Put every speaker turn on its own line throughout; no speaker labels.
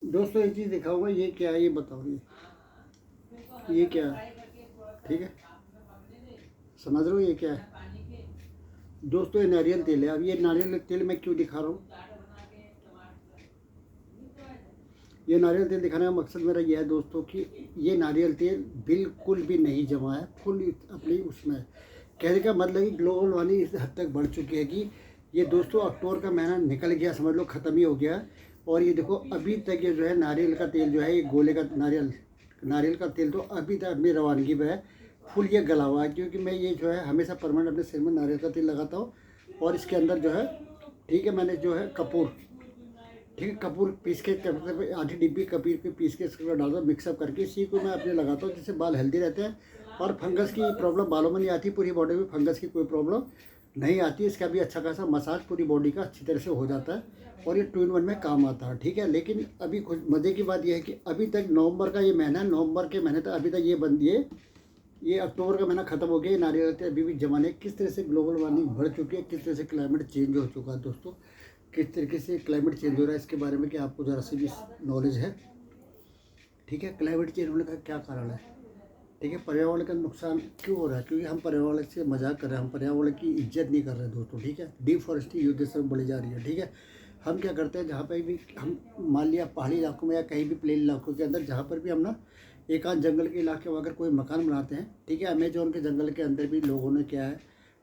दोस्तों एक चीज़ दिखाऊंगा, ये क्या है ये बताओ, ये क्या है? ठीक है, समझ रहे हो ये क्या है? दोस्तों ये नारियल तेल है। अब ये नारियल तेल मैं क्यों दिखा रहा हूँ? ये नारियल तेल दिखाने का मकसद मेरा यह है दोस्तों कि ये नारियल तेल बिल्कुल भी नहीं जमा है, फुल अपनी उसमें है। कहने का मतलब कि ग्लोबल वार्मिंग इस हद तक बढ़ चुकी है कि ये दोस्तों अक्टूबर का महीना निकल गया, समझ लो ख़त्म ही हो गया। और ये देखो अभी तक ये जो है नारियल का तेल जो है, ये गोले का नारियल का तेल तो अभी तक अपनी रवानगी पे है, फुल ये गला हुआ है। क्योंकि मैं ये जो है हमेशा परमानेंट अपने सिर में नारियल का तेल लगाता हूँ। और इसके अंदर जो है, ठीक है, मैंने जो है कपूर, ठीक है, कपूर पीस के आधी डिब्बी कपूर के पीस के इसके डाल दो, मिक्सअप करके इसी को मैं अपने लगाता हूँ, जिससे बाल हेल्दी रहते हैं और फंगस की प्रॉब्लम बालों में नहीं आती। पूरी बॉडी में फंगस की कोई प्रॉब्लम नहीं आती। इसका भी अच्छा खासा मसाज पूरी बॉडी का अच्छी तरह से हो जाता है और ये 2 in 1 में काम आता है। ठीक है, लेकिन अभी कुछ मज़े की बात यह है कि अभी तक नवंबर का ये महीना, नवंबर के महीने तक अभी तक ये बंद, ये अक्टूबर का महीना ख़त्म हो गया, नारियल तेल अभी भी जमाने। किस तरह से ग्लोबल वार्मिंग बढ़ चुकी है, किस तरह से क्लाइमेट चेंज हो चुका है दोस्तों, किस तरीके से क्लाइमेट चेंज हो रहा है, इसके बारे में क्या आपको ज़रा सी भी नॉलेज है? ठीक है, क्लाइमेट चेंज होने का क्या कारण है? ठीक है, पर्यावरण का नुकसान क्यों हो रहा है? क्योंकि हम पर्यावरण से मजाक कर रहे हैं, हम पर्यावरण की इज्जत नहीं कर रहे दोस्तों। ठीक है, डिफॉरेस्टिंग युद्ध से बढ़ी जा रही है। ठीक है, हम क्या करते हैं, जहाँ पर भी हम मान लिया पहाड़ी इलाकों में या कहीं भी प्लेन इलाकों के अंदर, जहाँ पर भी हम ना एक आध जंगल के इलाके में अगर कोई मकान बनाते हैं, ठीक है, अमेजोन के जंगल के अंदर भी लोगों ने क्या है,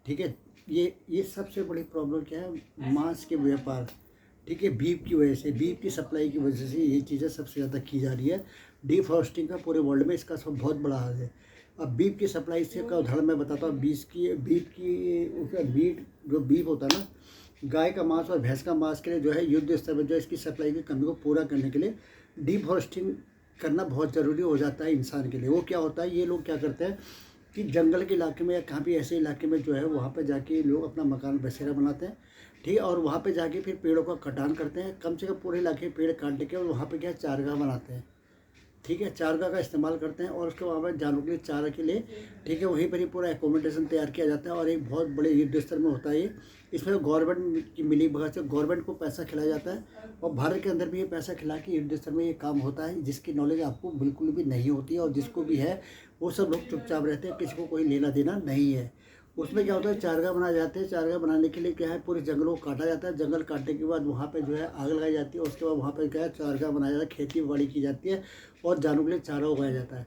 ठीक है, ये सबसे बड़ी प्रॉब्लम क्या है, मांस के व्यापार। ठीक है, बीफ की वजह से, बीफ की सप्लाई की वजह से ये चीज़ें सबसे ज़्यादा की जा रही है। डिफॉरेस्टिंग का पूरे वर्ल्ड में इसका सब बहुत बड़ा हाल है। अब बीफ की सप्लाई से का उदाहरण मैं बताता हूँ। बीफ की उसका मीट, जो बीफ होता है ना, गाय का मांस और भैंस का मांस के लिए जो है युद्ध स्तर पर जो है इसकी सप्लाई की कमी को पूरा करने के लिए डिफॉरेस्टिंग करना बहुत ज़रूरी हो जाता है इंसान के लिए। वो क्या होता है, ये लोग क्या करते हैं कि जंगल के इलाके में या कहाँ भी ऐसे इलाके में जो है वहाँ पर जाके लोग अपना मकान बसेरा बनाते हैं। ठीक है, और वहाँ पे जाके फिर पेड़ों का कटान करते हैं, कम से कम पूरे इलाके पेड़ काट के, और वहाँ पे क्या चारगाह बनाते हैं। ठीक है, चारगाह का इस्तेमाल करते हैं और उसके वहाँ पर जानवरों के लिए चारा के लिए, ठीक है, वहीं पर ही पूरा एकोमोडेशन तैयार किया जाता है और एक बहुत बड़े युद्ध स्तर में होता है ये। इसमें गवर्नमेंट की मिली भगत से गवर्नमेंट को पैसा खिलाया जाता है और भारत के अंदर भी ये पैसा खिला के युद्ध स्तर में ये काम होता है, जिसकी नॉलेज आपको बिल्कुल भी नहीं होती है। और जिसको भी है वो सब लोग चुपचाप रहते हैं, किसी को कोई लेना देना नहीं है। उसमें क्या होता है, चारगाह बनाए जाते हैं। चारगाह बनाने के लिए क्या है, पूरे जंगलों को काटा जाता है। जंगल काटने के बाद वहाँ पे जो है आग लगाई जाती है। उसके बाद वहाँ पे क्या है, चारगाह बनाया जाता है, खेती बाड़ी की जाती है और जानवरों के लिए चारा उगाया जाता है।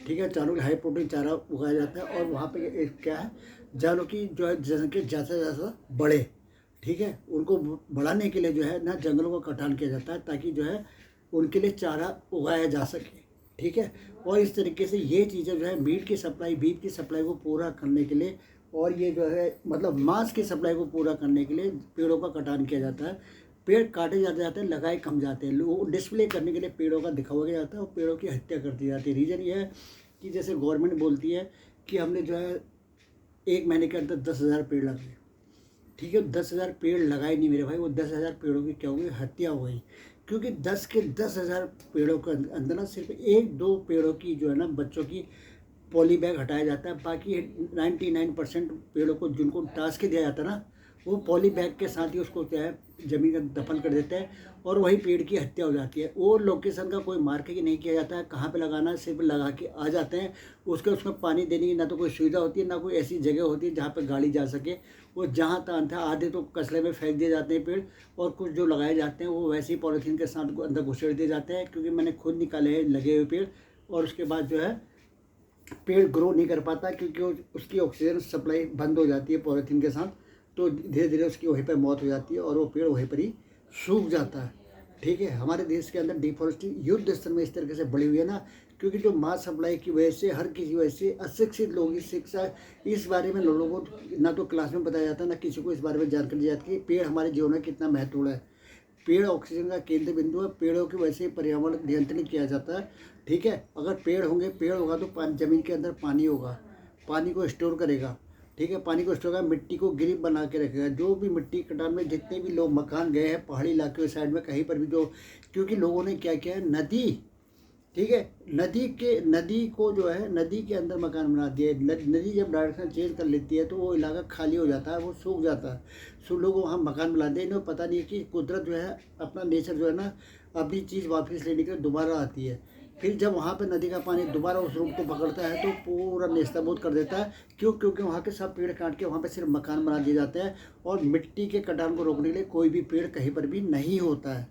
ठीक है, जानवरों के हाई प्रोटीन चारा उगाया जाता है और वहाँ पे क्या है, जानवरों की जो है जनसंख्या ज़्यादा से ज़्यादा बढ़े। ठीक है, उनको बढ़ाने के लिए जो है ना जंगलों का कटान किया जाता है, ताकि जो है उनके लिए चारा उगाया जा सके। ठीक है, और इस तरीके से ये चीज़ें जो है मीट की सप्लाई, बीफ की सप्लाई को पूरा करने के लिए, और ये जो है मतलब मांस की सप्लाई को पूरा करने के लिए पेड़ों का कटान किया जाता है। पेड़ काटे जाते हैं, लगाए कम जाते हैं, लोग डिस्प्ले करने के लिए पेड़ों का दिखावा किया जाता है और पेड़ों की हत्या कर दी जाती है। रीज़न ये है कि जैसे गवर्नमेंट बोलती है कि हमने जो है 1 महीने के अंदर 10,000 पेड़ लगाए। ठीक है, 10,000 पेड़ लगाए नहीं मेरे भाई, वो 10,000 पेड़ों की क्या हो गई, हत्या हो गई। क्योंकि 10 के 10,000 पेड़ों के अंदर ना सिर्फ 1-2 पेड़ों की जो है ना बच्चों की पॉली बैग हटाया जाता है। बाकी 99% पेड़ों को जिनको टास्क दिया जाता है ना, वो पॉली बैग के साथ ही उसको क्या है ज़मीन का दफन कर देते हैं और वही पेड़ की हत्या हो जाती है। वो लोकेशन का कोई मार्किंग नहीं किया जाता है, कहाँ पे लगाना है, सिर्फ लगा के आ जाते हैं। उसमें पानी देने की ना तो कोई सुविधा होती है, ना कोई ऐसी जगह होती है जहाँ पे गाड़ी जा सके। वो जहाँ तहाँ था, आधे तो कचरे में फेंक दिए जाते हैं पेड़, और कुछ जो लगाए जाते हैं वो वैसे ही पॉलीथीन के साथ अंदर घुसेड़ दिए जाते हैं। क्योंकि मैंने खुद निकाले हैं लगे हुए पेड़, और उसके बाद जो है पेड़ ग्रो नहीं कर पाता, क्योंकि उसकी ऑक्सीजन सप्लाई बंद हो जाती है पॉलीथीन के साथ। तो धीरे धीरे उसकी वहीं पर मौत हो जाती है और वो पेड़ वहीं पर ही सूख जाता है। ठीक है, हमारे देश के अंदर डिफॉरेस्टिंग युद्ध स्तर में इस तरीके से बढ़ी हुई है ना, क्योंकि जो मास सप्लाई की वजह से हर किसी वजह से अशिक्षित लोगों की शिक्षा इस बारे में लोगों को ना तो क्लास में बताया जाता है, ना किसी को इस बारे में जानकारी दी जाती है कि पेड़ हमारे जीवन में कितना महत्वपूर्ण है। पेड़ ऑक्सीजन का केंद्र बिंदु है, पेड़ों की वजह से पर्यावरण नियंत्रित किया जाता है। ठीक है, अगर पेड़ होंगे, पेड़ होगा तो ज़मीन के अंदर पानी होगा, पानी को स्टोर करेगा। ठीक है, पानी को स्टोर करेगा, मिट्टी को गिरिप बना के रखेगा। जो भी मिट्टी कटान में जितने भी लोग मकान गए हैं पहाड़ी इलाके साइड में कहीं पर भी, जो क्योंकि लोगों ने क्या किया है, नदी, ठीक है, नदी को जो है नदी के अंदर मकान बना दिए। नदी जब डायरेक्शन चेंज कर लेती है तो वो इलाका खाली हो जाता है, वो सूख जाता है। सो लोग वहाँ मकान बना दें, इन्हें पता नहीं है कि कुदरत जो है अपना नेचर जो है ना अपनी चीज़ वापस लेने के लिए दोबारा आती है। फिर जब वहाँ पे नदी का पानी दोबारा उस रूट को पकड़ता है तो पूरा नेस्तनाबूद कर देता है। क्यों? क्योंकि वहाँ के सब पेड़ काट के वहाँ पे सिर्फ मकान बना दिए जाते हैं और मिट्टी के कटान को रोकने के लिए कोई भी पेड़ कहीं पर भी नहीं होता है।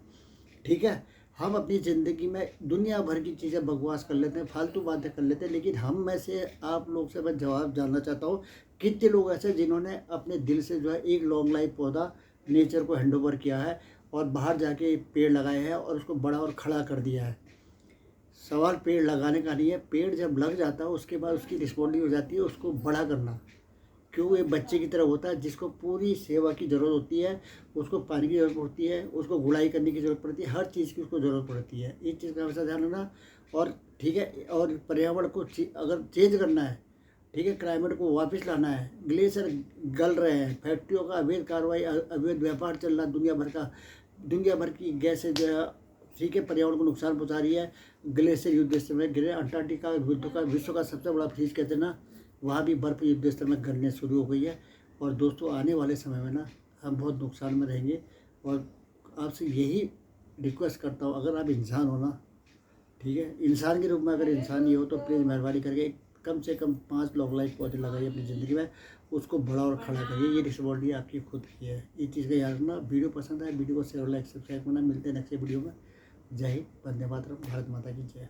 ठीक है, हम अपनी ज़िंदगी में दुनिया भर की चीज़ें बकवास कर लेते हैं, फालतू बातें कर लेते हैं, लेकिन हम में से आप लोग से मैं जवाब जानना चाहता हूँ, कितने लोग ऐसे जिन्होंने अपने दिल से जो है एक लॉन्ग लाइफ पौधा नेचर को हैंड ओवर किया है और बाहर जाके पेड़ लगाए हैं और उसको बड़ा और खड़ा कर दिया है। सवाल पेड़ लगाने का नहीं है, पेड़ जब लग जाता है उसके बाद उसकी रिस्पॉन्सिबिलिटी हो जाती है उसको बड़ा करना। क्यों? ये बच्चे की तरह होता है जिसको पूरी सेवा की ज़रूरत होती है, उसको पानी की ज़रूरत पड़ती है, उसको गुड़ाई करने की ज़रूरत पड़ती है, हर चीज़ की उसको ज़रूरत पड़ती है। इस चीज़ का हमेशा ध्यान रखना। और ठीक है, और पर्यावरण को अगर चेंज करना है, ठीक है, क्लाइमेट को वापस लाना है, ग्लेशियर गल रहे हैं, फैक्ट्रियों का अवैध कार्रवाई, अवैध व्यापार चल रहा है दुनिया भर की गैसें जो है, ठीक है, पर्यावरण को नुकसान पहुँचा रही है। ग्लेशियर युद्ध स्तर में गिरे, अंटार्कटिका विश्व का सबसे बड़ा फ्रीज कहते हैं ना, वहाँ भी बर्फ़ युद्ध स्तर में गिरने शुरू हो गई है। और दोस्तों आने वाले समय में ना हम बहुत नुकसान में रहेंगे। और आपसे यही रिक्वेस्ट करता हूँ, अगर आप इंसान हो ना, ठीक है, इंसान के रूप में अगर इंसान ही हो तो प्लीज़ मेहरबानी करके कम से कम 5 लॉन्ग लाइफ पौधे लगाइए अपनी ज़िंदगी में, उसको बड़ा और खड़ा करिए। ये रिस्पॉन्सिबिलिटी आपकी खुद की है। इस चीज़ का याद रखना। वीडियो पसंद आए वीडियो को शेयर, लाइक, सब्सक्राइब करना। मिलते हैं नेक्स्ट वीडियो में। जय हिंद, वंदे मातरम, भारत माता की जय।